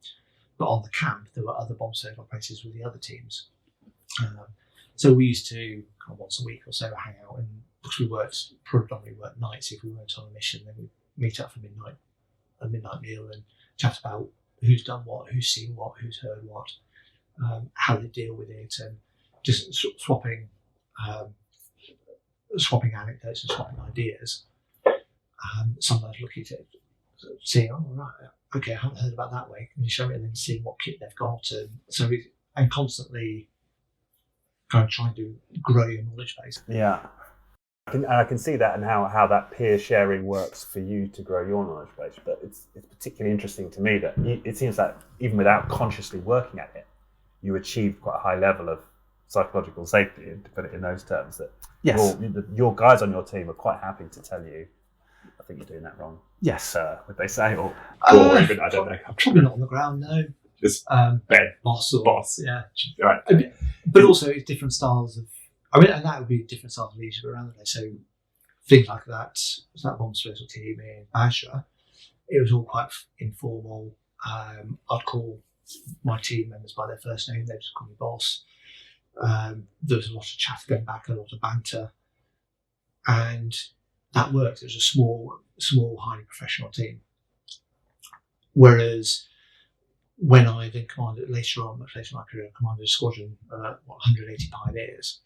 but on the camp there were other bomb disposal operators with the other teams. So we used to kind of once a week or so hang out, and because we predominantly worked nights, if we weren't on a mission, then we'd meet up for a midnight meal, and chat about who's done what, who's seen what, who's heard what, how they deal with it, and just swapping anecdotes and swapping ideas. Sometimes looking at it, seeing, oh right, okay, I haven't heard about that way. Can you show me? And then seeing what kit they've got, and constantly kind of trying to grow your knowledge base. Yeah. I can see that, and how that peer sharing works for you to grow your knowledge base. But it's particularly interesting to me that it seems that even without consciously working at it, you achieved quite a high level of psychological safety, to put it in those terms. That yes, your guys on your team are quite happy to tell you, I think you're doing that wrong. Yes, would they say, or even, I don't know. Probably not on the ground, no. Just Ben, boss, yeah, right. But also different styles of. I mean, and that would be different styles of leadership around the day. So things like that bomb disposal team in Basra, it was all quite informal. I'd call my team members by their first name. They just call me boss. There was a lot of chat going back, a lot of banter, and that worked. It was a small, highly professional team. Whereas when I then commanded later on, much later in my career, commanded a squadron, 180 pioneers,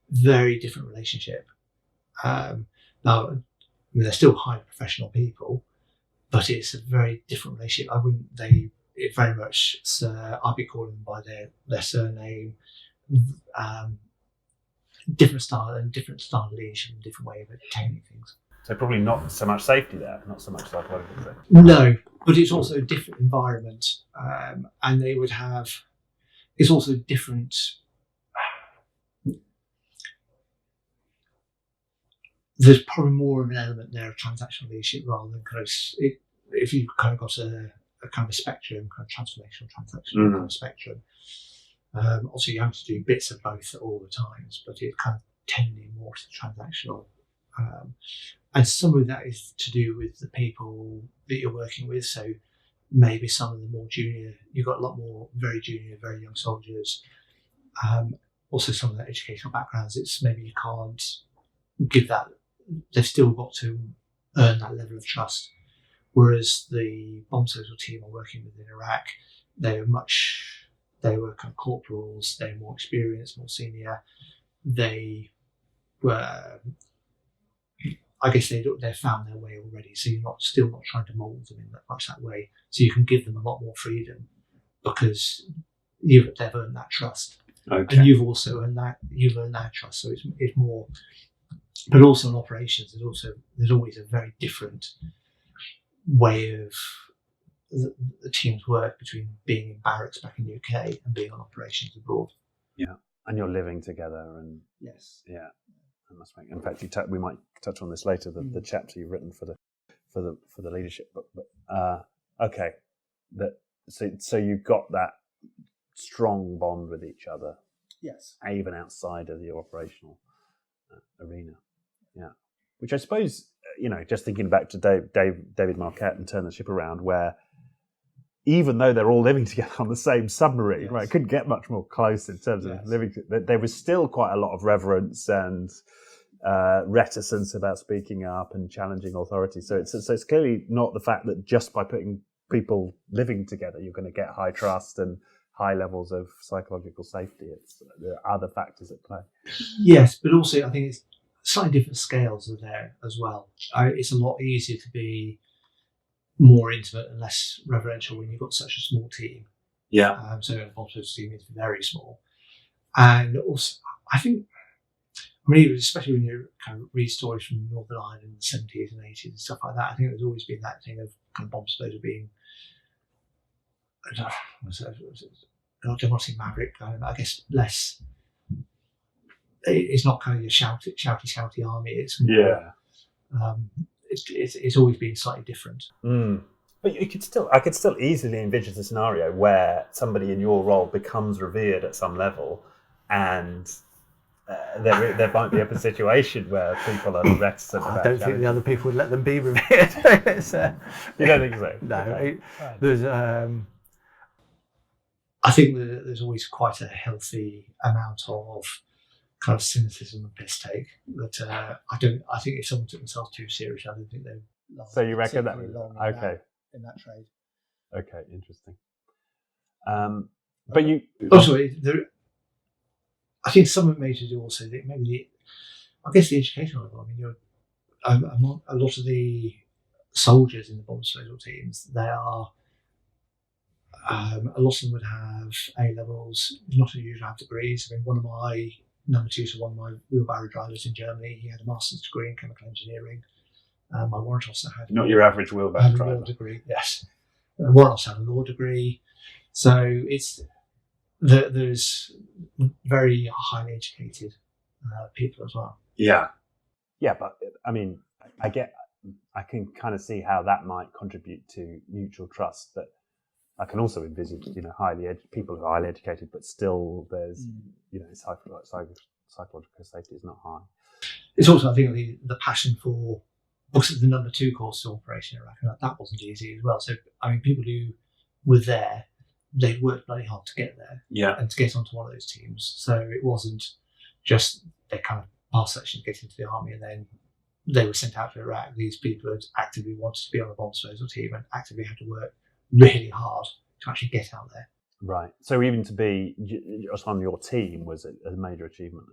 very different relationship. Now, they're still highly professional people, but it's a very different relationship. It very much, I'd be calling them by their surname, different style of leadership, and different way of attaining things. So probably not so much safety there, not so much psychological safety. No, but it's also a different environment, and they would have. It's also different. There's probably more of an element there of transactional leadership rather than kind of. If you've kind of got a kind of a spectrum, kind of transformational, transactional kind of spectrum. Also, you have to do bits of both at all the times, but it's kind of tending more to transactional. And some of that is to do with the people that you're working with. So maybe some of the more junior, you've got a lot more very junior, very young soldiers. Also some of their educational backgrounds, it's maybe you can't give that, they've still got to earn that level of trust. Whereas the bomb disposal team I'm working with in Iraq, they were kind of corporals, they were more experienced, more senior. They were, I guess they found their way already, so you're still not trying to mould them in that way. So you can give them a lot more freedom because they've earned that trust, and you've also earned that trust. So it's more, but also in operations, there's always a very different way of the teams work between being in barracks back in the UK and being on operations abroad. Yeah, and you're living together, and yes, yeah. In fact, we might touch on this later. The chapter you've written for the leadership book. But okay, so you've got that strong bond with each other. Yes, even outside of the operational arena. Yeah, which I suppose just thinking back to David Marquette and Turn the Ship Around, where even though they're all living together on the same submarine, yes. Right, it couldn't get much more close in terms of living. There was still quite a lot of reverence and reticence about speaking up and challenging authority. So it's clearly not the fact that just by putting people living together, you're going to get high trust and high levels of psychological safety. There are other factors at play. Yes, but also I think it's slightly different scales are there as well. It's a lot easier to be more intimate and less reverential when you've got such a small team. Yeah. So the bomb disposal team is very small, and also I think, especially when you kind of read stories from Northern Ireland in the 70s and 80s and stuff like that, I think there's always been that thing of kind of bomb disposal being, I don't want to say maverick, I guess less. It's not kind of your shouty army. It's more, it's always been slightly different. But I could still easily envision a scenario where somebody in your role becomes revered at some level, and there might be a situation where people are reticent about. I don't think the other people would let them be revered. You don't think so? No. Okay. There's. I think that there's always quite a healthy amount of kind of cynicism and piss take. But I think if someone took themselves too seriously, I don't think they'd last. So you reckon that? Okay. In that trade. Okay, interesting. But you also, I think some of it may to do also that maybe I guess the educational level. I mean, a lot of the soldiers in the bomb disposal teams, they are. A lot of them would have A levels, not unusual have degrees. I mean, one of my number two, so one of my wheelbarrow drivers in Germany, he had a master's degree in chemical engineering. My warrant officer had not your average wheelbarrow driver. A law degree, yes. Warrant officer had a law degree, so there's very highly educated people as well. Yeah, but I mean, I can kind of see how that might contribute to mutual trust, but I can also envisage, people who are highly educated, but still there's, psychological safety is not high. It's also, I think, the passion for books at the number 2 course to Operation Iraq, and that wasn't easy as well. So, I mean, people who were there they'd worked bloody hard to get there and to get onto one of those teams. So it wasn't just their kind of past selection to get into the army and then they were sent out to Iraq. These people had actively wanted to be on a bomb disposal team and actively had to work really hard to actually get out there. Right. So even to be just on your team was a major achievement.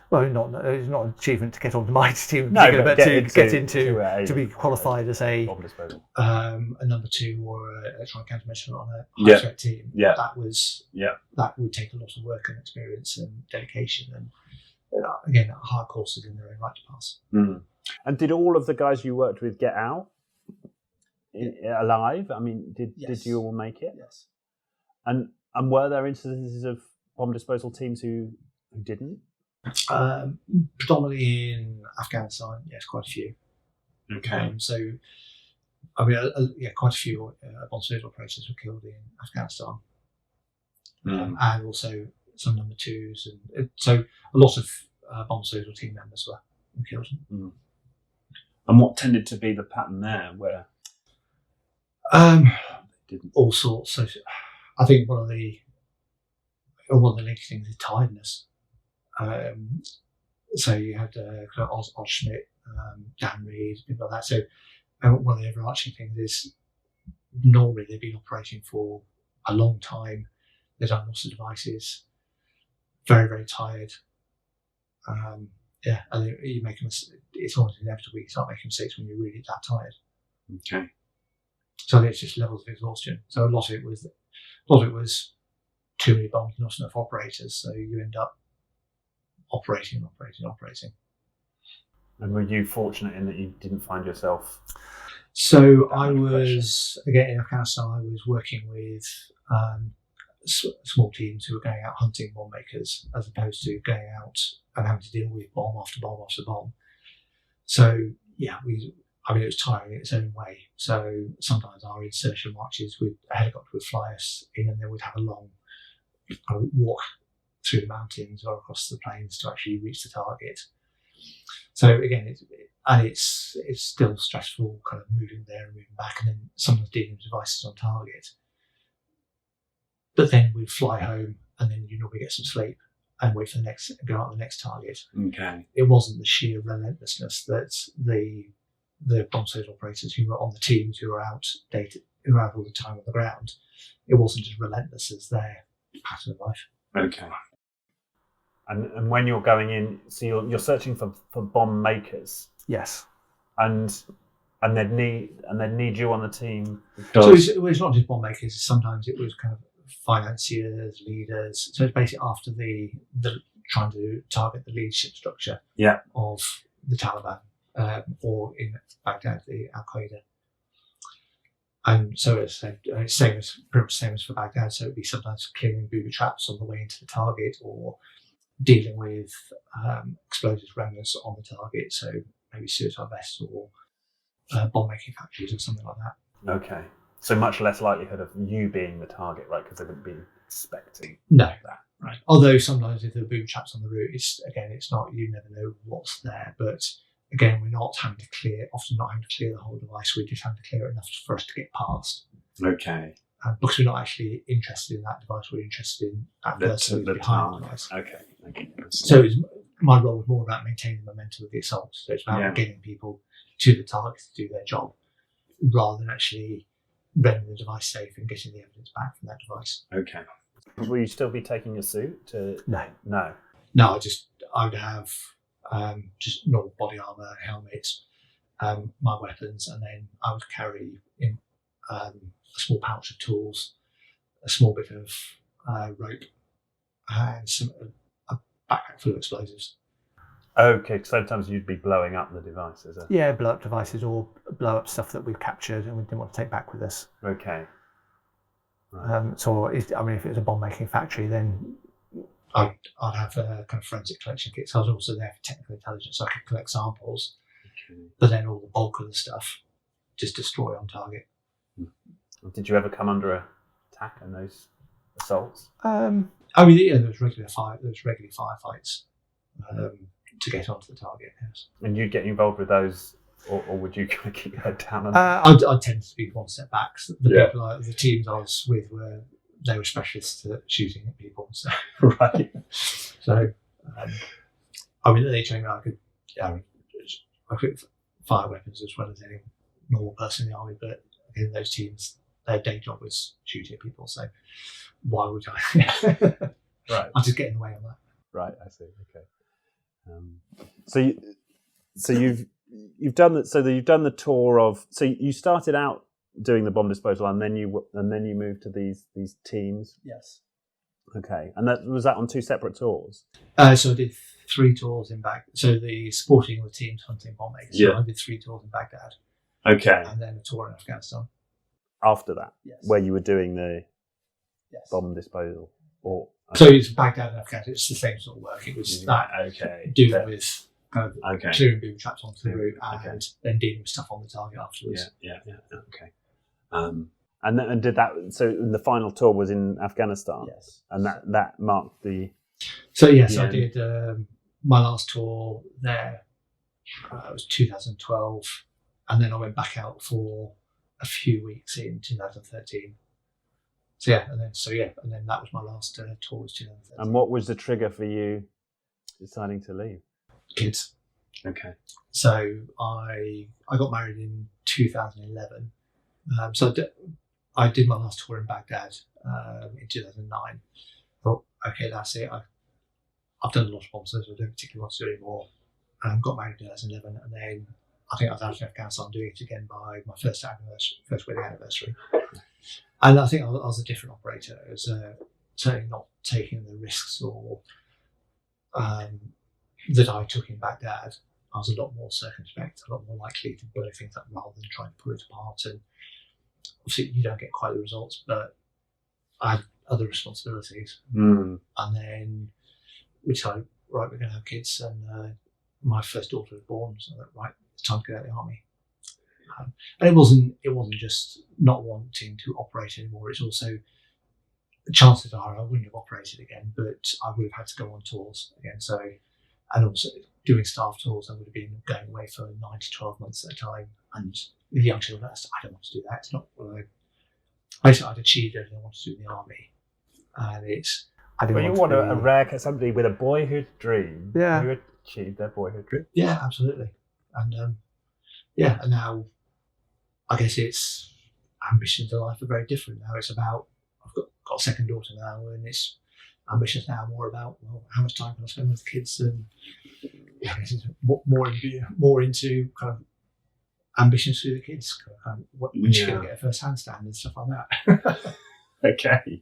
Well, it's not an achievement to get onto my team, no, but to get into to be qualified as a bomb disposal. A number 2 or electronic countermeasure on a high threat team. That would take a lot of work and experience and dedication, and again, hard courses in their own right to pass. Mm. And did all of the guys you worked with get out alive? I mean, did you all make it? Yes. And were there instances of bomb disposal teams who didn't? Predominantly in Afghanistan, yes, quite a few. Okay. So, I mean, quite a few bomb disposal operators were killed in Afghanistan, and also some number 2s, and so a lot of bomb disposal team members were killed. Mm. And what tended to be the pattern there? Where all sorts. So, I think one of the linking things is tiredness. So you had Oz Schmidt, Dan Reed, people like that. So one of the overarching things is normally they've been operating for a long time. They've done lots of devices, very, very tired. And you make it's almost inevitable you start making mistakes when you're really that tired. Okay. So it's just levels of exhaustion. So a lot of it was too many bombs, not enough operators. So you end up operating. And were you fortunate in that you didn't find yourself? So I was, again, in Afghanistan, I was working with small teams who were going out hunting bomb makers as opposed to going out and having to deal with bomb after bomb after bomb. So, it was tiring in its own way. So sometimes our insertion marches with a helicopter would fly us in and then we'd have a long walk through the mountains or across the plains to actually reach the target. So again, it's still stressful, kind of moving there and moving back, and then sometimes dealing with devices on target. But then we'd fly home, and then you normally get some sleep and wait for go out on the next target. Okay. It wasn't the sheer relentlessness that the bomb disposal operators who were on the teams who were out all the time on the ground. It wasn't as relentless as their pattern of life. Okay. And when you're going in, so you're searching for bomb makers. Yes. And they'd need you on the team. So it's not just bomb makers. Sometimes it was kind of financiers, leaders. So it's basically after the trying to target the leadership structure of the Taliban or in Baghdad, the Al Qaeda. And so it's pretty much the same as for Baghdad. So it'd be sometimes clearing booby traps on the way into the target or dealing with explosive remnants on the target. So maybe suicide vests or bomb making factories or something like that. Okay. So much less likelihood of you being the target, right? Because they wouldn't be expecting that. Right. Although sometimes if there are booby traps on the route, it's not, you never know what's there. But again, we're not having to clear the whole device. We're just having to clear enough for us to get past. Okay. Because we're not actually interested in that device, we're interested in that person behind the device. Okay. So my role was more about maintaining the momentum of the assault. So it's about getting people to the target to do their job, rather than actually rendering the device safe and getting the evidence back from that device. Okay. Will you still be taking your suit? No. No. I would have just normal body armour, helmet, my weapons, and then I would carry in a small pouch of tools, a small bit of rope, and a backpack full of explosives. Okay, sometimes you'd be blowing up the devices. Yeah, blow up devices or blow up stuff that we've captured and we didn't want to take back with us. Okay. Right. If it was a bomb-making factory, then I'd have a kind of forensic collection kit. So I was also there for technical intelligence, so I could collect samples. Okay. But then all the bulk of the stuff, just destroy on target. Did you ever come under attack in those assaults? There was regular firefights to get onto the target. Yes. And you'd get involved with those, or would you kind of keep your head down? I'd tend to be one step back. The teams I was with were they were specialists at shooting at people. So, Right. so I mean, they trained me. I could fire weapons as well as any normal person in the army, but in those teams, their day job was shooting at people. So why would I? Right. I'll just get in the way on that. Right. I see. Okay. So you've done that. So you've done the tour of. So you started out doing the bomb disposal, and then you moved to these teams. Yes. Okay. And was that on 2 separate tours? So I did 3 tours in Baghdad. So the supporting the teams hunting bombing. So Yeah. I did 3 tours in Baghdad. Okay. And then a tour in Afghanistan. After that, Yes. where you were doing the Yes. bomb disposal, or So it's Baghdad and Afghanistan. It's the same sort of work. It was that okay, doing with kind of okay, clearing boom traps onto the route and Okay. then dealing with stuff on the target afterwards. yeah, okay. And did that? So the final tour was in Afghanistan, Yes. and that marked the. So yes, Yeah. I did my last tour there. It was 2012, and then I went back out for a few weeks in 2013. So and then that was my last tour was 2013. And what was the trigger for you deciding to leave? Kids. Okay. So I got married in 2011. I did my last tour in Baghdad in 2009. Thought, okay, that's it. I've done a lot of bombs, so I don't particularly want to do it anymore. Got married in 2011, and then I think I was out in Afghanistan doing it again by my first wedding anniversary. And I think I was a different operator. It was certainly not taking the risks or that I took in Baghdad. I was a lot more circumspect, a lot more likely to blow things up rather than trying to pull it apart. And obviously, you don't get quite the results, but I had other responsibilities. Mm. And then we decided, right, we're going to have kids. And my first daughter was born, so I thought, right, it's time to go out of the army. And it wasn't just not wanting to operate anymore. It's also chances are I wouldn't have operated again, but I would have had to go on tours again. So, and also doing staff tours, I would have been going away for 9 to 12 months at a time. And with young children, I don't want to do that. It's not what basically I'd achieved everything I wanted to do in the army, and it's. I didn't Well, you want a rare somebody with a boyhood dream. Yeah. Who achieved their boyhood dream. Yeah, absolutely. And and now I guess it's ambitions in life are very different. Now it's about I've got a second daughter now, and it's ambitions now more about how much time can I spend with the kids, and I guess it's more into kind of ambitions for the kids, kind of when she's going to get a first handstand and stuff like that. Okay.